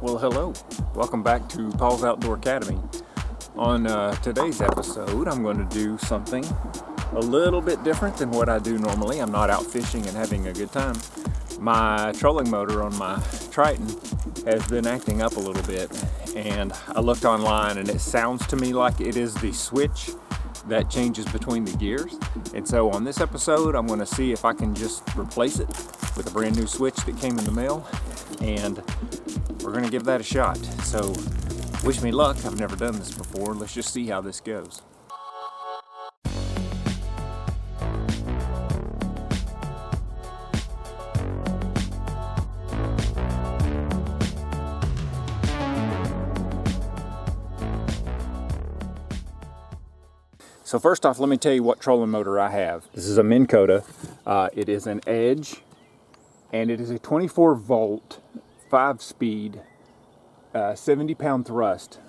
Well, hello. Welcome back to Paul's Outdoor Academy. On today's episode, I'm going to do something a little bit different than what I do normally. I'm not out fishing and having a good time. My trolling motor on my Triton has been acting up a little bit, and I looked online and it sounds to me like it is the switch that changes between the gears. And so on this episode, I'm going to see if I can just replace it with a brand new switch that came in the mail, and we're going to give that a shot. So wish me luck. I've never done this before. Let's just see how this goes. So first off, let me tell you what trolling motor I have. This is a Minn Kota. It is an Edge, and it is a 24 volt, 5-speed, 70-pound thrust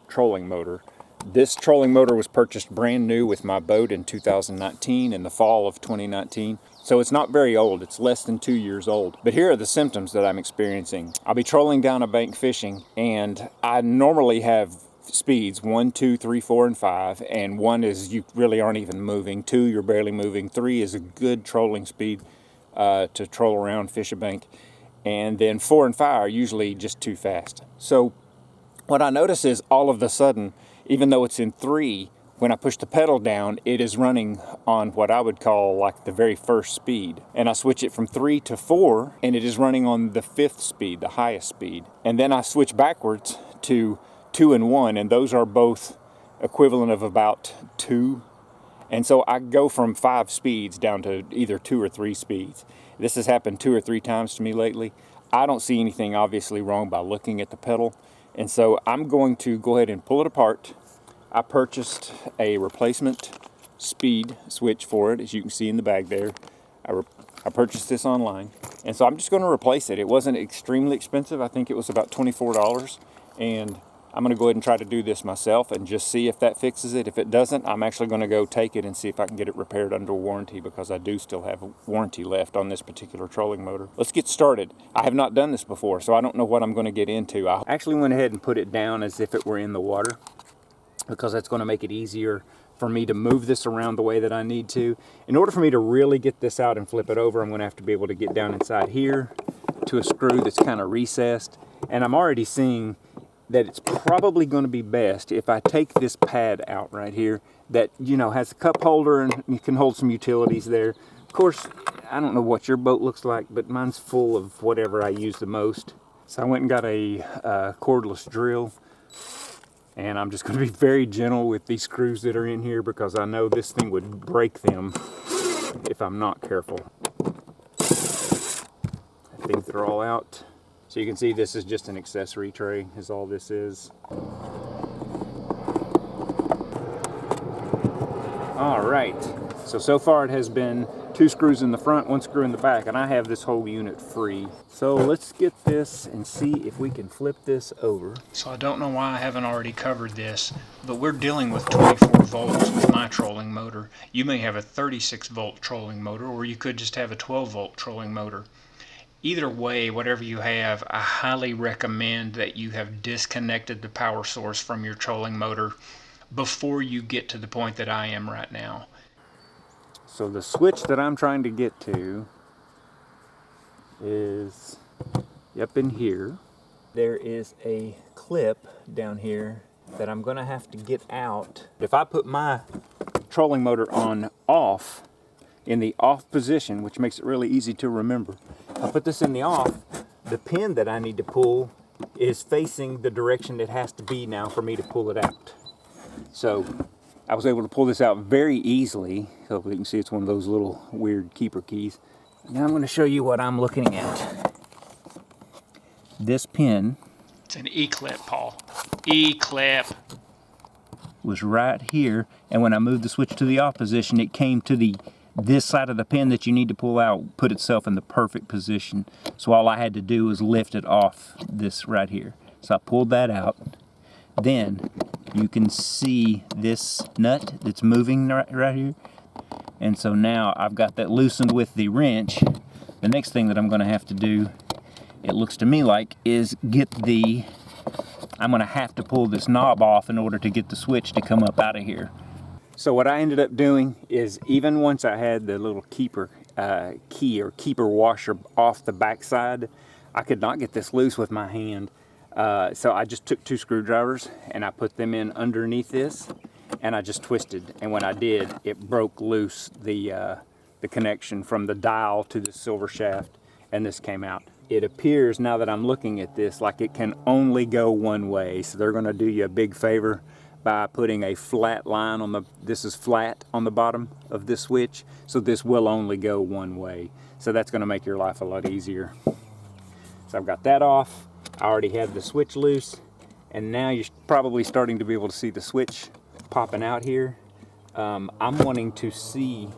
trolling motor. This trolling motor was purchased brand new with my boat in 2019, in the fall of 2019. So it's not very old, it's less than 2 years old. But here are the symptoms that I'm experiencing. I'll be trolling down a bank fishing, and I normally have speeds 1, 2, 3, 4, and 5, and 1 is you really aren't even moving, 2 you're barely moving, 3 is a good trolling speed to troll around, fish a bank, and then 4 and 5 are usually just too fast. So what I notice is all of a sudden, even though it's in 3, when I push the pedal down, it is running on what I would call like the very first speed. And I switch it from 3 to 4, and it is running on the 5th speed, the highest speed. And then I switch backwards to 2 and 1, and those are both equivalent of about 2. And so I go from 5 speeds down to either 2 or 3 speeds. This has happened 2 or 3 times to me lately. I don't see anything obviously wrong by looking at the pedal, and so I'm going to go ahead and pull it apart. I purchased a replacement speed switch for it, as you can see in the bag there. I purchased this online, and so I'm just going to replace it. It wasn't extremely expensive. I think it was about $24, and I'm going to go ahead and try to do this myself and just see if that fixes it. If it doesn't, I'm actually going to go take it and see if I can get it repaired under warranty, because I do still have a warranty left on this particular trolling motor. Let's get started. I have not done this before, so I don't know what I'm going to get into. I actually went ahead and put it down as if it were in the water, because that's going to make it easier for me to move this around the way that I need to. In order for me to really get this out and flip it over, I'm going to have to be able to get down inside here to a screw that's kind of recessed. And I'm already seeing that it's probably going to be best if I take this pad out right here that, you know, has a cup holder and you can hold some utilities there. Of course, I don't know what your boat looks like, but mine's full of whatever I use the most. So I went and got a cordless drill, and I'm just going to be very gentle with these screws that are in here, because I know this thing would break them if I'm not careful. I think they're all out. So you can see this is just an accessory tray, is all this is. All right, so far it has been 2 screws in the front, 1 screw in the back, and I have this whole unit free. So let's get this and see if we can flip this over. So I don't know why I haven't already covered this, but we're dealing with 24 volts with my trolling motor. You may have a 36 volt trolling motor, or you could just have a 12 volt trolling motor. Either way, whatever you have, I highly recommend that you have disconnected the power source from your trolling motor before you get to the point that I am right now. So the switch that I'm trying to get to is up in here. There is a clip down here that I'm going to have to get out. If I put my trolling motor on off, in the off position, which makes it really easy to remember, I put this in the off, the pin that I need to pull is facing the direction it has to be now for me to pull it out. So I was able to pull this out very easily. Hopefully you can see it's one of those little weird keeper keys. Now I'm going to show you what I'm looking at. This pin, it's an E-clip, Paul. E-clip. Was right here, and when I moved the switch to the off position, it came to this side of the pin that you need to pull out, put itself in the perfect position. So all I had to do was lift it off this right here. So I pulled that out. Then you can see this nut that's moving right here. And so now I've got that loosened with the wrench. The next thing that I'm going to have to do it looks to me like, is get the, I'm gonna have to pull this knob off in order to get the switch to come up out of here. So what I ended up doing is, even once I had the little keeper key or keeper washer off the backside, I could not get this loose with my hand. So I just took 2 screwdrivers and I put them in underneath this, and I just twisted. And when I did, it broke loose the connection from the dial to the silver shaft, and this came out. It appears, now that I'm looking at this, like it can only go one way. So they're gonna do you a big favor by putting a flat line on the, this is flat on the bottom of this switch, so this will only go one way. So that's gonna make your life a lot easier. So I've got that off. I already had the switch loose, and now you're probably starting to be able to see the switch popping out here. I'm wanting to see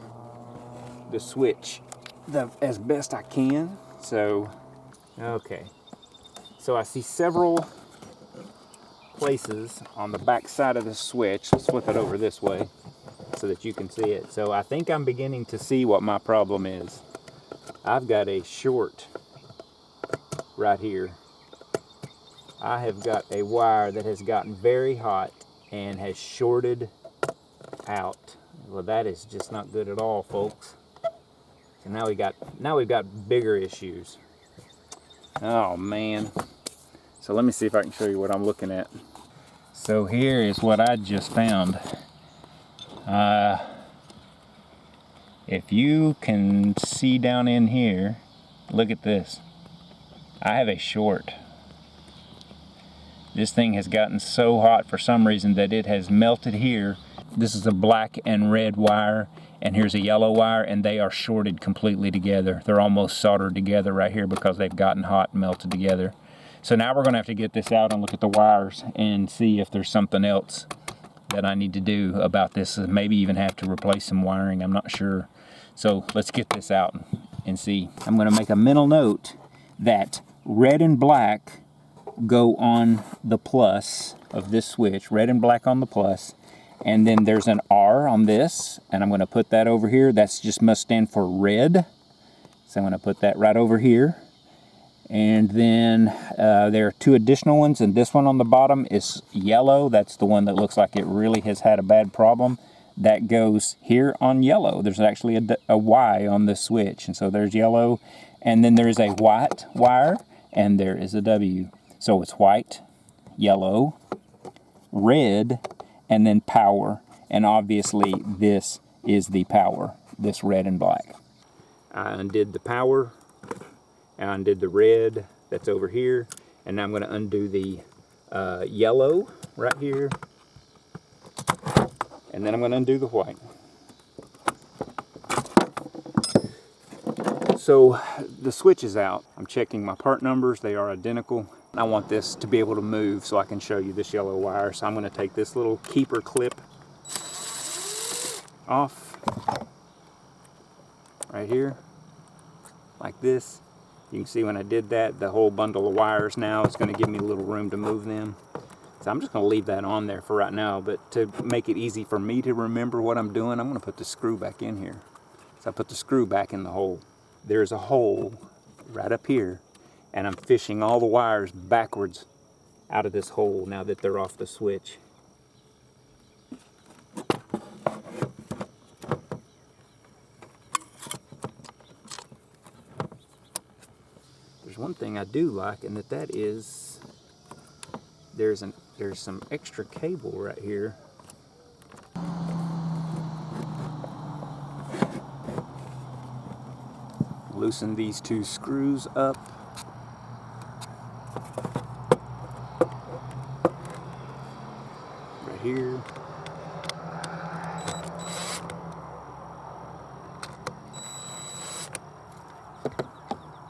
the switch as best I can. So, okay. So I see several places on the back side of the switch. Let's flip it over this way so that you can see it. So I think I'm beginning to see what my problem is. I've got a short right here. I have got a wire that has gotten very hot and has shorted out. Well, that is just not good at all, folks. So now we've got bigger issues. Oh man. So let me see if I can show you what I'm looking at. So here is what I just found. If you can see down in here, look at this. I have a short. This thing has gotten so hot for some reason that it has melted here. This is a black and red wire, and here's a yellow wire, and they are shorted completely together. They're almost soldered together right here because they've gotten hot and melted together. So now we're gonna have to get this out and look at the wires and see if there's something else that I need to do about this. Maybe even have to replace some wiring, I'm not sure. So let's get this out and see. I'm gonna make a mental note that red and black go on the plus of this switch, red and black on the plus, and then there's an R on this, and I'm going to put that over here. That's just must stand for red, so I'm going to put that right over here. And then there are 2 additional ones, and this one on the bottom is yellow. That's the one that looks like it really has had a bad problem. That goes here on yellow. There's actually a Y on this switch, and so there's yellow, and then there's a white wire, and there is a W. So it's white, yellow, red, and then power. And obviously this is the power, this red and black. I undid the power, I undid the red that's over here, and now I'm going to undo the yellow right here, and then I'm going to undo the white. So the switch is out. I'm checking my part numbers, they are identical. I want this to be able to move so I can show you this yellow wire. So I'm going to take this little keeper clip off right here, like this. You can see when I did that, the whole bundle of wires now is going to give me a little room to move them. So I'm just going to leave that on there for right now, but to make it easy for me to remember what I'm doing, I'm going to put the screw back in here. So I put the screw back in the hole. There's a hole right up here, and I'm fishing all the wires backwards out of this hole now that they're off the switch. There's one thing I do like, and that is there's some extra cable right here. Loosen these 2 screws up. Right here.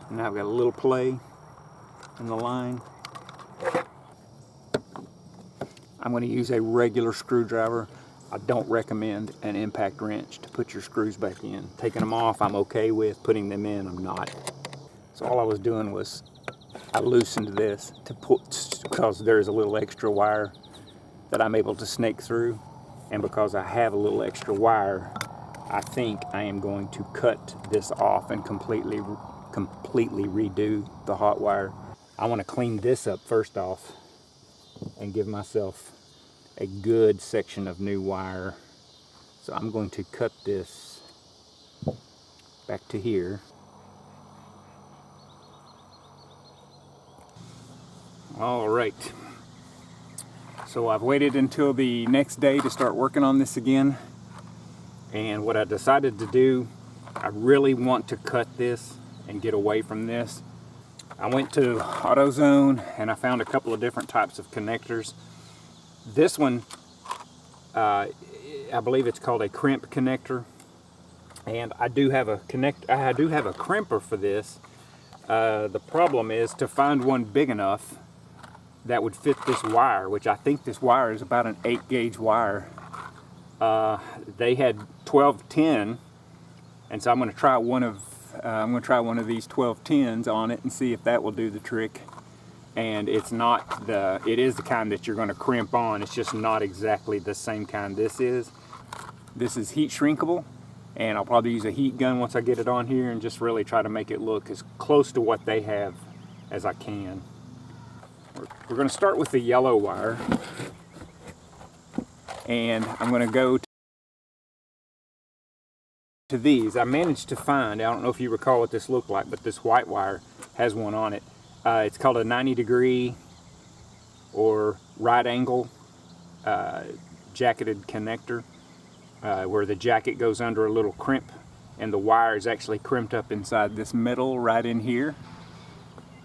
Now I've got a little play in the line. I'm going to use a regular screwdriver. I don't recommend an impact wrench to put your screws back in. Taking them off, I'm okay with. Putting them in, I'm not. So all I was doing was I loosened this to put, because there's a little extra wire that I'm able to snake through. And because I have a little extra wire, I think I am going to cut this off and completely completely redo the hot wire. I want to clean this up first off and give myself a good section of new wire. So I'm going to cut this back to here. All right. So I've waited until the next day to start working on this again. And what I decided to do, I really want to cut this and get away from this. I went to AutoZone and I found a couple of different types of connectors. This one, I believe it's called a crimp connector. And I do have a crimper for this. The problem is to find one big enough that would fit this wire, which I think this wire is about an 8 gauge wire. They had 1210, and so I'm going to try one of these 1210s on it and see if that will do the trick. And it is the kind that you're going to crimp on. It's just not exactly the same kind this is. This is heat shrinkable, and I'll probably use a heat gun once I get it on here and just really try to make it look as close to what they have as I can. We're going to start with the yellow wire, and I'm going to go to these. I managed to find, I don't know if you recall what this looked like, but this white wire has one on it. It's called a 90-degree or right angle jacketed connector, where the jacket goes under a little crimp and the wire is actually crimped up inside this metal right in here.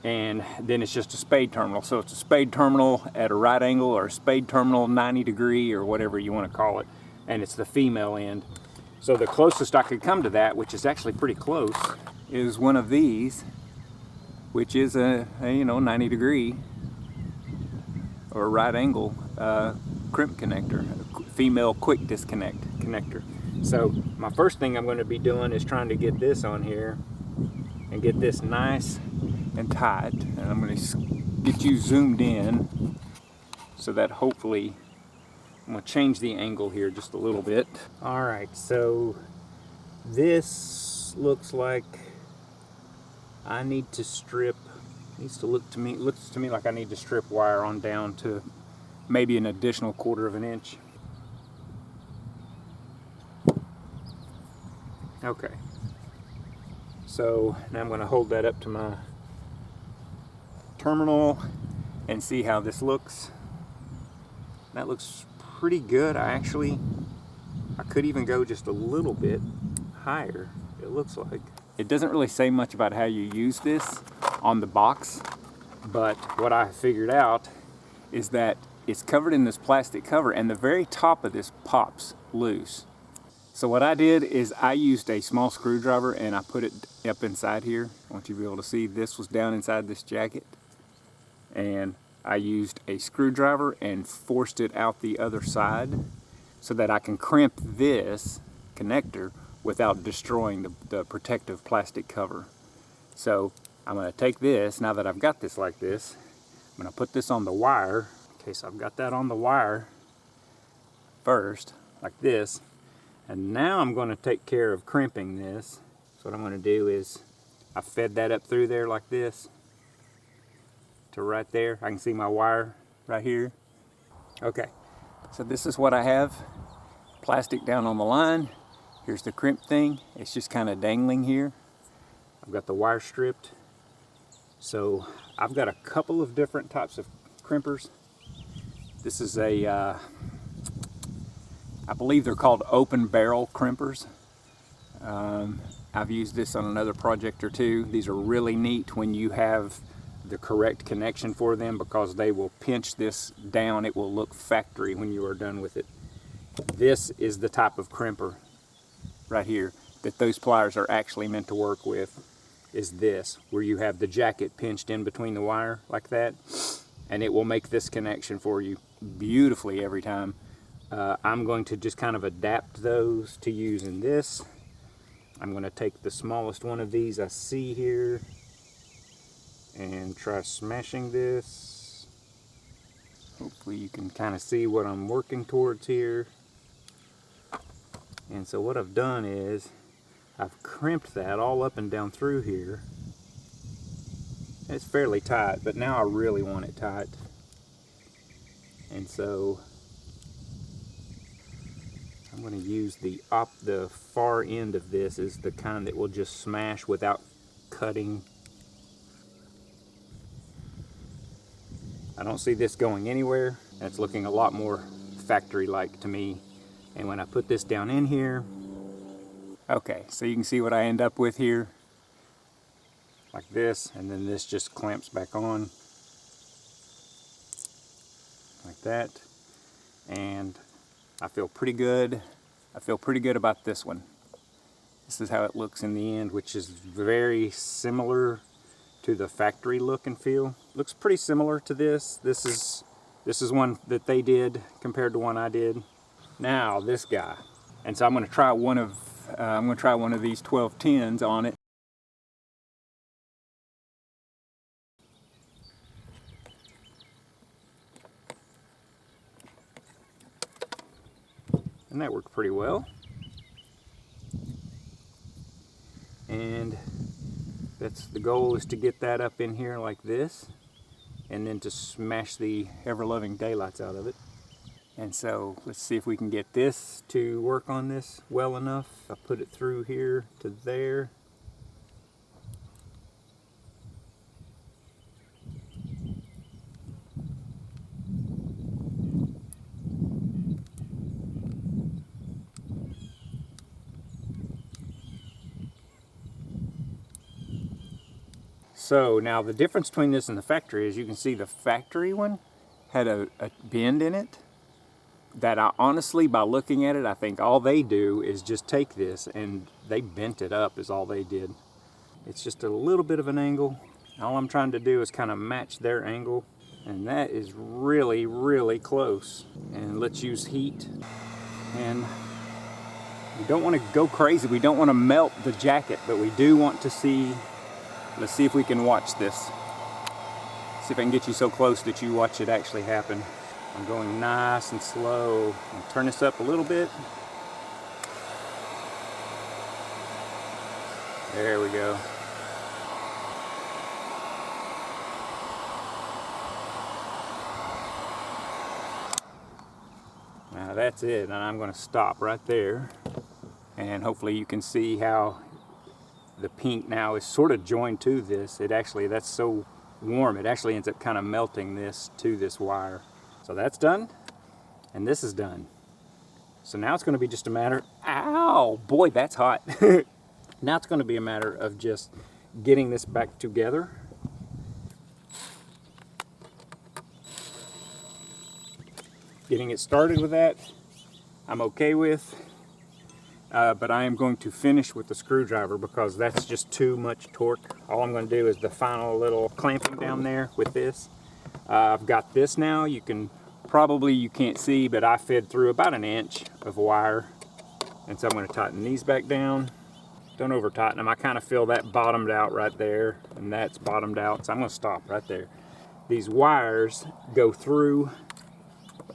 And then it's just a spade terminal. So it's a spade terminal at a right angle, or a spade terminal 90 degree, or whatever you want to call it. And it's the female end. So the closest I could come to that, which is actually pretty close, is one of these, which is a 90 degree or right angle crimp connector, a female quick disconnect connector. So my first thing I'm going to be doing is trying to get this on here and get this nice and tight, and I'm going to get you zoomed in so that hopefully I'm going to change the angle here just a little bit. Alright, so this looks like I need to strip, looks to me like I need to strip wire on down to maybe an additional 1/4 of an inch. Okay, so now I'm going to hold that up to my terminal and see how this looks. That looks pretty good. I could even go just a little bit higher, it looks like. It doesn't really say much about how you use this on the box, but what I figured out is that it's covered in this plastic cover and the very top of this pops loose. So what I did is I used a small screwdriver and I put it up inside here. I want you to be able to see this was down inside this jacket. And I used a screwdriver and forced it out the other side so that I can crimp this connector without destroying the protective plastic cover. So I'm going to take this, now that I've got this like this, I'm going to put this on the wire. Okay, so I've got that on the wire first, like this. And now I'm going to take care of crimping this. So what I'm going to do is I fed that up through there like this to right there. I can see my wire right here. Okay, so this is what I have. Plastic down on the line. Here's the crimp thing. It's just kind of dangling here. I've got the wire stripped. So I've got a couple of different types of crimpers. This is a I believe they're called open barrel crimpers. I've used this on another project or two. These are really neat when you have the correct connection for them, because they will pinch this down. It will look factory when you are done with it. This is the type of crimper right here that those pliers are actually meant to work with, is this, where you have the jacket pinched in between the wire like that, and it will make this connection for you beautifully every time. I'm going to just kind of adapt those to using this. I'm going to take the smallest one of these I see here and try smashing this. Hopefully you can kind of see what I'm working towards here. And so what I've done is I've crimped that all up and down through here. It's fairly tight, but now I really want it tight. And so I'm going to use the far end of this is the kind that will just smash without cutting. I don't see this going anywhere. It's looking a lot more factory-like to me. And when I put this down in here, okay, so you can see what I end up with here. Like this, and then this just clamps back on. Like that. And I feel pretty good. I feel pretty good about this one. This is how it looks in the end, which is very similar to the factory look and feel. Looks pretty similar to this. This is one that they did compared to one I did. Now this guy, and so I'm going to try one of these 1210s on it. And that worked pretty well. And that's the goal, is to get that up in here like this, and then to smash the ever-loving daylights out of it. And so let's see if we can get this to work on this well enough. I put it through here to there. So now the difference between this and the factory is, you can see the factory one had a bend in it that I honestly, by looking at it, I think all they do is just take this and they bent it up is all they did. It's just a little bit of an angle. All I'm trying to do is kind of match their angle, and that is really, really close. And let's use heat. And we don't want to go crazy. We don't want to melt the jacket, but we do want to see. Let's see if we can watch this. See if I can get you so close that you watch it actually happen. I'm going nice and slow. I'll turn this up a little bit. There we go. Now that's it, and I'm going to stop right there. And hopefully you can see how the pink now is sort of joined to this. It actually, that's so warm, it actually ends up kind of melting this to this wire. So that's done, and this is done. So now it's going to be just a matter, ow, boy, that's hot. Now it's going to be a matter of just getting this back together. Getting it started with that, I'm okay with. But I am going to finish with the screwdriver because that's just too much torque. All I'm going to do is the final little clamping down there with this. I've got this now. You can't see, but I fed through about 1 inch of wire. And so I'm going to tighten these back down. Don't over tighten them. I kind of feel that bottomed out right there, and that's bottomed out. So I'm going to stop right there. These wires go through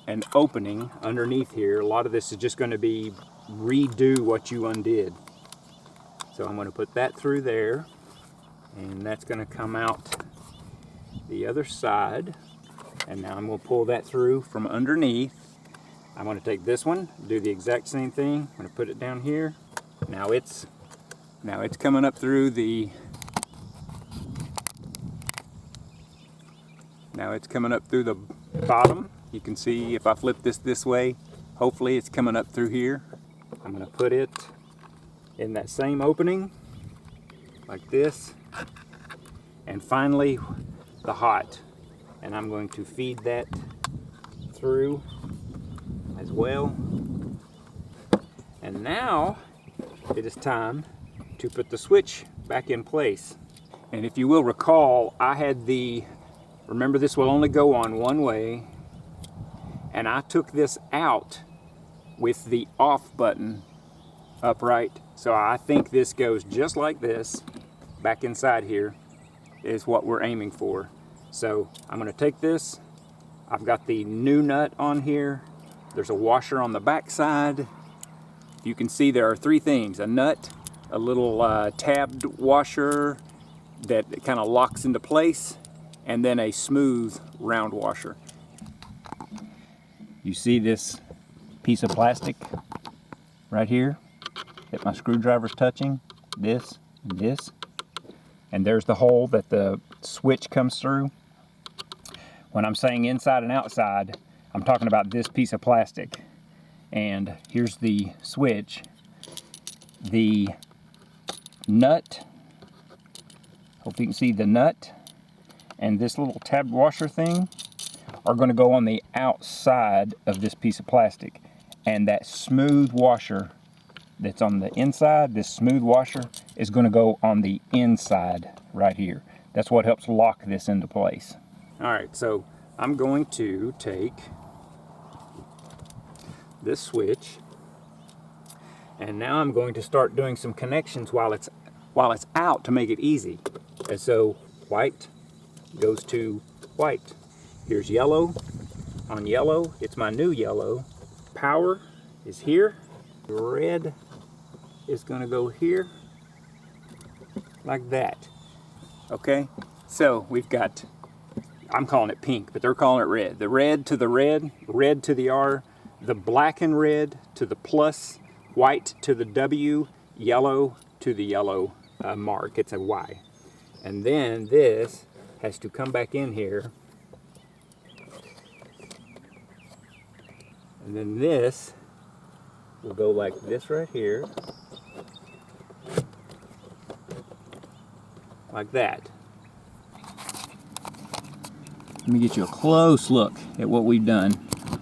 an opening underneath here. A lot of this is just going to be redo what you undid. So I'm going to put that through there, and that's going to come out the other side. And now I'm going to pull that through from underneath. I'm going to take this one, do the exact same thing. I'm going to put it down here. Now it's coming up through the bottom. You can see if I flip this way, hopefully it's coming up through here. I'm going to put it in that same opening like this, and finally the hot, and I'm going to feed that through as well. And now it is time to put the switch back in place. And if you will recall, I had remember, this will only go on one way, and I took this out with the off button upright. So I think this goes just like this. Back inside here is what we're aiming for. So I'm going to take this. I've got the new nut on here. There's a washer on the back side. You can see there are 3 things: a nut, a little tabbed washer, that kind of locks into place, and then a smooth round washer. You see this piece of plastic right here that my screwdriver's touching, this and this, and there's the hole that the switch comes through. When I'm saying inside and outside, I'm talking about this piece of plastic. And here's the switch. The nut, hope you can see the nut, and this little tab washer thing are going to go on the outside of this piece of plastic. And that smooth washer that's on the inside, this smooth washer, is going to go on the inside right here. That's what helps lock this into place. Alright, so I'm going to take this switch, and now I'm going to start doing some connections while it's out to make it easy. And so white goes to white. Here's yellow. On yellow, it's my new yellow. Power is here. Red is going to go here, like that. Okay, so we've got, I'm calling it pink, but they're calling it red. The red to the red, red to the R, the black and red to the plus, white to the W, yellow to the yellow mark. It's a Y. And then this has to come back in here. And then this will go like this right here. Like that. Let me get you a close look at what we've done.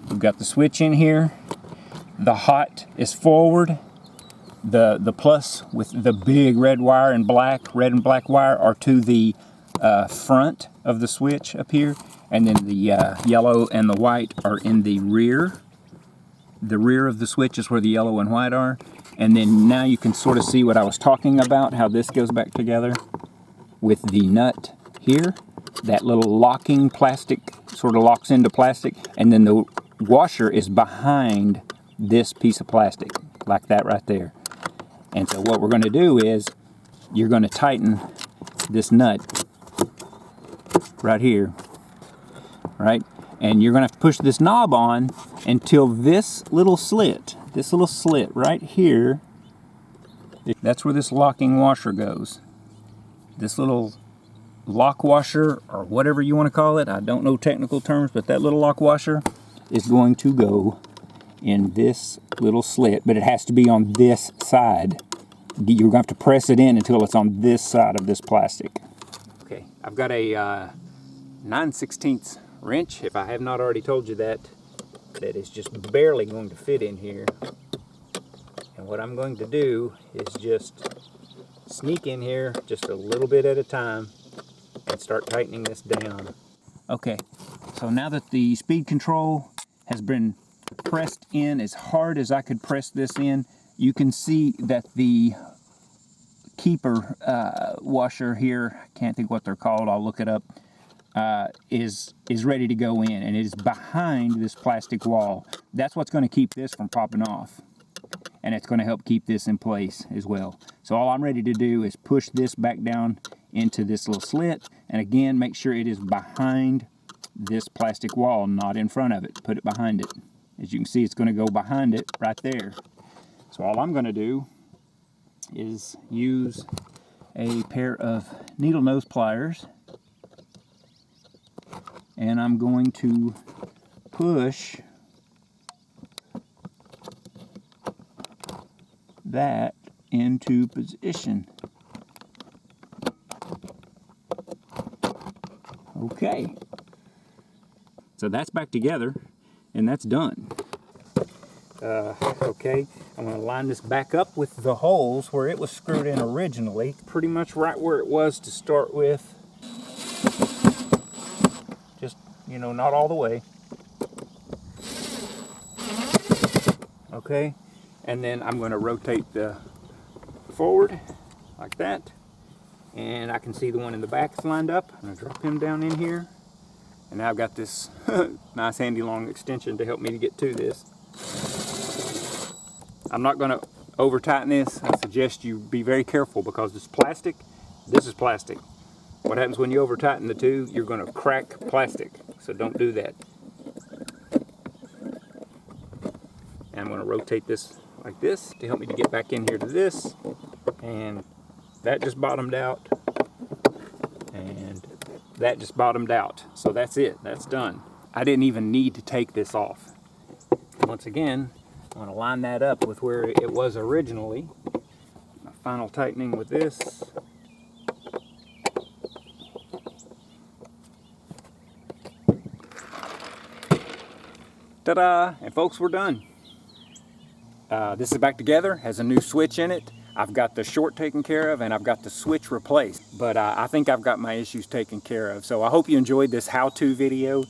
We've got the switch in here. The hot is forward. The plus with the big red wire and black, red and black wire are to the front of the switch up here. And then the yellow and the white are in the rear. The rear of the switch is where the yellow and white are. And then now you can sort of see what I was talking about, how this goes back together with the nut here. That little locking plastic sort of locks into plastic, and then the washer is behind this piece of plastic, like that right there. And so what we're going to do is you're going to tighten this nut right here, right? And you're going to have to push this knob on until this little slit right here, that's where this locking washer goes. This little lock washer, or whatever you want to call it, I don't know technical terms, but that little lock washer is going to go in this little slit, but it has to be on this side. You're going to have to press it in until it's on this side of this plastic. Okay, I've got a 9/16 wrench, if I have not already told you that is just barely going to fit in here. And what I'm going to do is just sneak in here just a little bit at a time and start tightening this down. Okay, so now that the speed control has been pressed in as hard as I could press this in, you can see that the keeper washer here, I can't think what they're called, I'll look it up, is ready to go in, and it is behind this plastic wall. That's what's going to keep this from popping off, and it's going to help keep this in place as well. So all I'm ready to do is push this back down into this little slit, and again make sure it is behind this plastic wall, not in front of it. Put it behind it. As you can see, it's going to go behind it right there. So all I'm going to do is use a pair of needle nose pliers, and I'm going to push that into position. Okay, so that's back together, and that's done. Okay, I'm going to line this back up with the holes where it was screwed in originally, pretty much right where it was to start with. Just, you know, not all the way. Okay, and then I'm going to rotate the forward like that, and I can see the one in the back is lined up. I'm going to drop him down in here, and now I've got this nice handy long extension to help me to get to this. I'm not going to over tighten this. I suggest you be very careful because this is plastic. What happens when you over tighten the two? You're going to crack plastic, so don't do that. And I'm going to rotate this like this to help me to get back in here to this. And that just bottomed out. And that just bottomed out. So that's it. That's done. I didn't even need to take this off. Once again, I'm going to line that up with where it was originally. My final tightening with this. Ta-da! And folks, we're done. This is back together, has a new switch in it. I've got the short taken care of and I've got the switch replaced. But I think I've got my issues taken care of. So I hope you enjoyed this how-to video.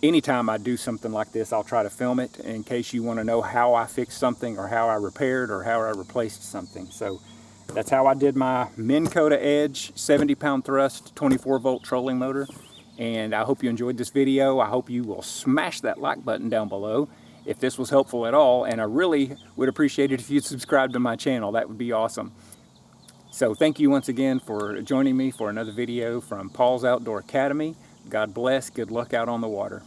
Anytime I do something like this, I'll try to film it in case you want to know how I fixed something or how I repaired or how I replaced something. So that's how I did my Minn Kota Edge 70-pound thrust 24-volt trolling motor. And I hope you enjoyed this video. I hope you will smash that like button down below if this was helpful at all. And I really would appreciate it if you'd subscribe to my channel. That would be awesome. So thank you once again for joining me for another video from Paul's Outdoor Academy. God bless. Good luck out on the water.